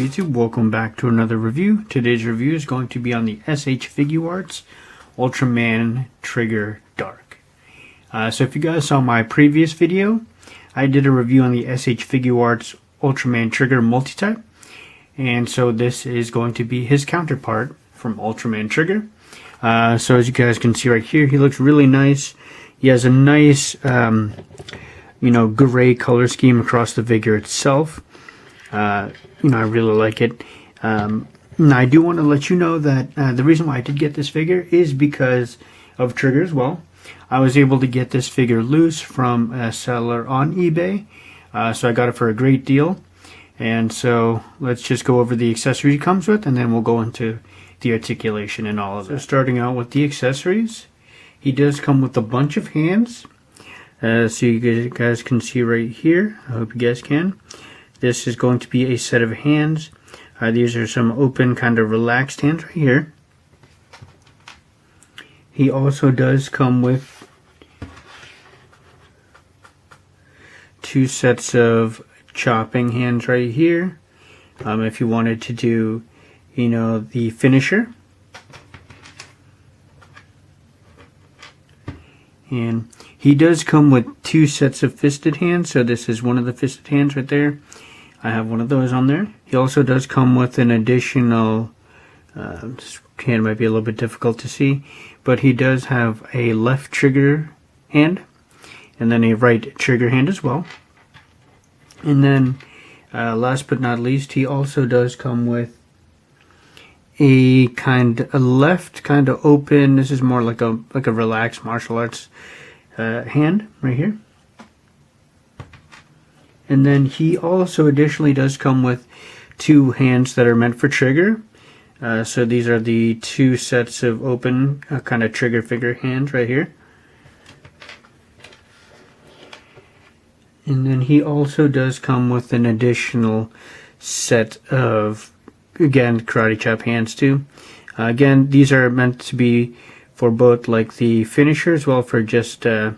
YouTube? Welcome back to another review. Today's review is going to be on the SH Figuarts Ultraman Trigger Dark. So if you guys saw my previous video, I did a review on the SH Figuarts Ultraman Trigger Multitype. And so this is going to be his counterpart from Ultraman Trigger. So as you guys can see right here, he looks really nice. He has a nice, gray color scheme across the figure itself. I really like it. Now I do want to let you know that the reason why I did get this figure is because of Trigger as well. I was able to get this figure loose from a seller on eBay, so I got it for a great deal. And so let's just go over the accessories it comes with, and then we'll go into the articulation and all of that. So starting out with the accessories, he does come with a bunch of hands. So you guys can see right here. I hope you guys can. This is going to be a set of hands. These are some open, kind of relaxed hands right here. He also does come with two sets of chopping hands right here. If you wanted to do, the finisher. And he does come with two sets of fisted hands. So this is one of the fisted hands right there. I have one of those on there. He also does come with an additional, this hand might be a little bit difficult to see, but he does have a left trigger hand and then a right trigger hand as well. And then last but not least, he also does come with a left kind of open, this is more like a relaxed martial arts hand right here. And then he also additionally does come with two hands that are meant for Trigger. So these are the two sets of open kind of trigger figure hands right here. And then he also does come with an additional set of, again, karate chop hands too. Again, these are meant to be for both like the finisher as well for just karate,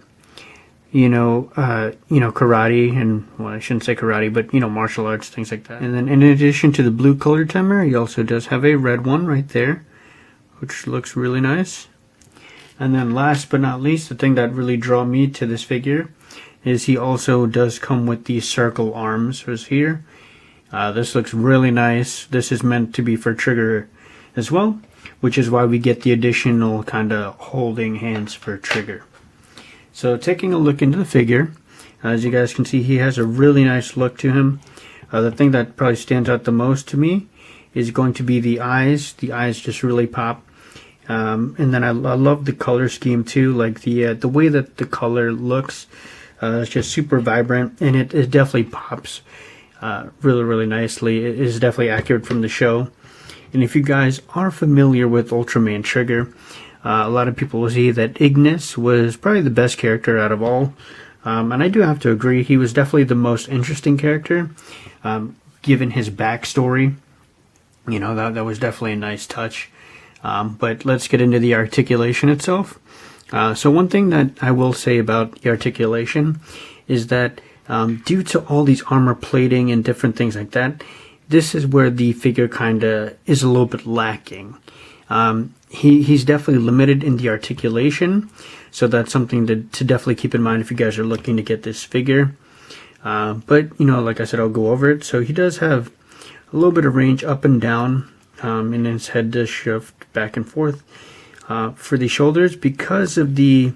and well, I shouldn't say karate, but martial arts, things like that. And then in addition to the blue colored timer, he also does have a red one right there, which looks really nice. And then last but not least, the thing that really drew me to this figure is he also does come with these circle arms right here. This looks really nice. This is meant to be for Trigger as well, which is why we get the additional kind of holding hands for Trigger. So taking a look into the figure, as you guys can see, he has a really nice look to him. The thing that probably stands out the most to me is going to be the eyes. The eyes just really pop. And then I love the color scheme too, like the way that the color looks. It's just super vibrant, and it definitely pops really, really nicely. It is definitely accurate from the show. And if you guys are familiar with Ultraman Trigger, a lot of people will see that Ignis was probably the best character out of all. And I do have to agree, he was definitely the most interesting character, given his backstory. That was definitely a nice touch. But let's get into the articulation itself. So one thing that I will say about the articulation is that due to all these armor plating and different things like that, this is where the figure kind of is a little bit lacking. He's definitely limited in the articulation, so that's something to definitely keep in mind if you guys are looking to get this figure. But like I said, I'll go over it. So he does have a little bit of range up and down, and his head does shift back and forth. For the shoulders, because of the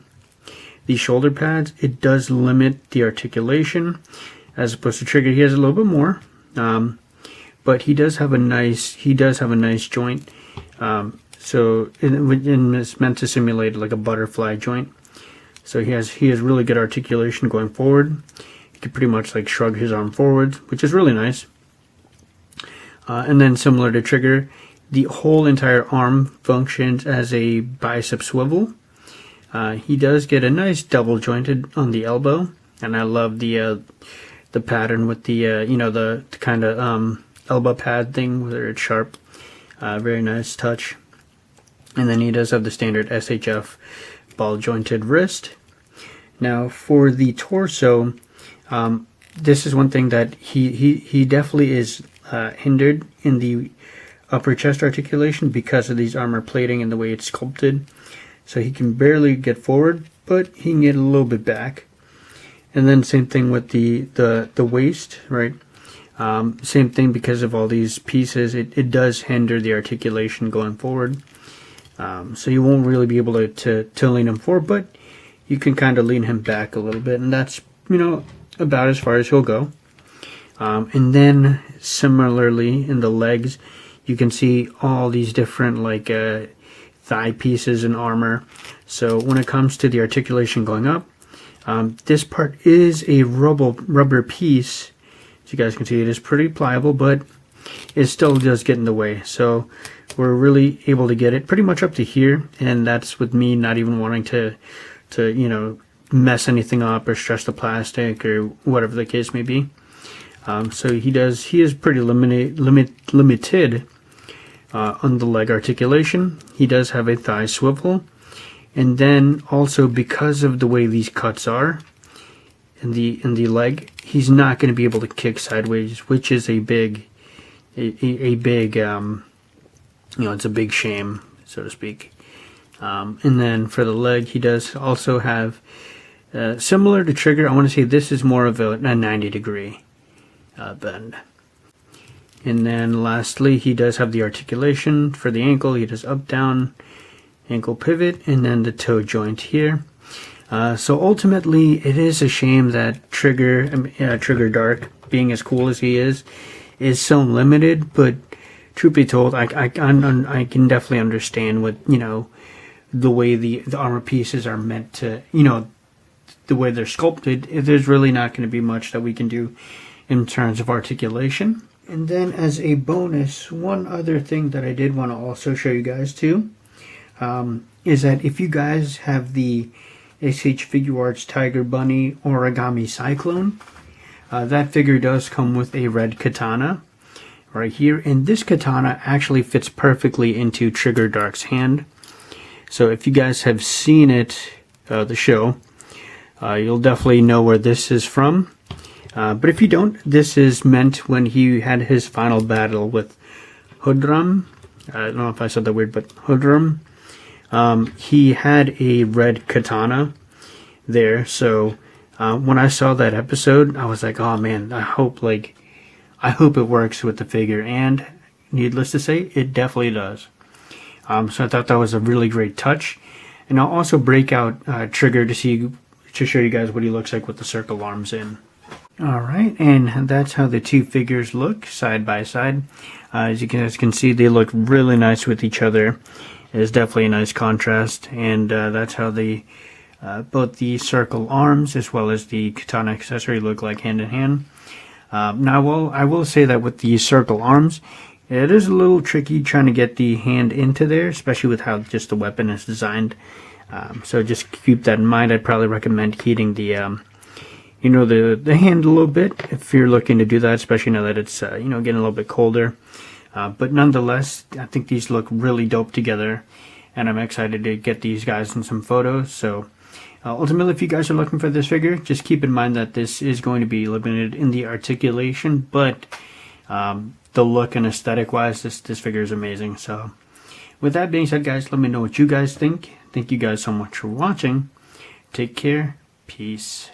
shoulder pads, it does limit the articulation. As opposed to Trigger, he has a little bit more, but he does have a nice joint. So it's meant to simulate like a butterfly joint. So he has really good articulation going forward. He can pretty much like shrug his arm forwards, which is really nice. And then similar to Trigger, the whole entire arm functions as a bicep swivel. He does get a nice double jointed on the elbow, and I love the pattern with the the kind of elbow pad thing where it's sharp. Very nice touch. And then he does have the standard SHF ball jointed wrist. Now for the torso, this is one thing that he definitely is hindered in the upper chest articulation because of these armor plating and the way it's sculpted. So he can barely get forward, but he can get a little bit back. And then same thing with the waist, right? Same thing, because of all these pieces, it does hinder the articulation going forward. So you won't really be able to lean him forward, but you can kind of lean him back a little bit, and that's, about as far as he'll go. And then similarly in the legs, you can see all these different thigh pieces and armor. So when it comes to the articulation going up, this part is a rubber piece. As you guys can see, it is pretty pliable, but it still does get in the way. So we're really able to get it pretty much up to here, and that's with me not even wanting to mess anything up or stress the plastic or whatever the case may be. So he is pretty limited on the leg articulation. He does have a thigh swivel, and then also because of the way these cuts are in the leg, he's not going to be able to kick sideways, which is a big it's a big shame, so to speak. And then for the leg, he does also have similar to Trigger. I want to say this is more of a 90-degree bend. And then lastly, he does have the articulation for the ankle. He does up, down, ankle pivot, and then the toe joint here. So ultimately, it is a shame that Trigger Dark, being as cool as he is so limited. But truth be told, I can definitely understand what, the way the armor pieces are meant to, the way they're sculpted. There's really not going to be much that we can do in terms of articulation. And then as a bonus, one other thing that I did want to also show you guys too, is that if you guys have the SH Figuarts Tiger Bunny Origami Cyclone, that figure does come with a red katana right here, and this katana actually fits perfectly into Trigger Dark's hand. So if you guys have seen it, the show, you'll definitely know where this is from. But if you don't, this is meant when he had his final battle with Hudram. I don't know if I said that weird, but Hudram. He had a red katana there. So when I saw that episode, I was like, oh man, I hope it works with the figure. And needless to say, it definitely does. So I thought that was a really great touch. And I'll also break out Trigger to show you guys what he looks like with the circle arms in. Alright, and that's how the two figures look side by side. As you guys can see, they look really nice with each other. It's definitely a nice contrast, and that's how both the circle arms as well as the katana accessory look like hand in hand. Now, I will say that with the circle arms, it is a little tricky trying to get the hand into there, especially with how just the weapon is designed. So just keep that in mind. I'd probably recommend heating the hand a little bit if you're looking to do that, especially now that it's getting a little bit colder. But nonetheless, I think these look really dope together, and I'm excited to get these guys in some photos. So ultimately, if you guys are looking for this figure, just keep in mind that this is going to be limited in the articulation, but the look and aesthetic wise, this figure is amazing. So with that being said, guys, let me know what you guys think. Thank you guys so much for watching. Take care. Peace.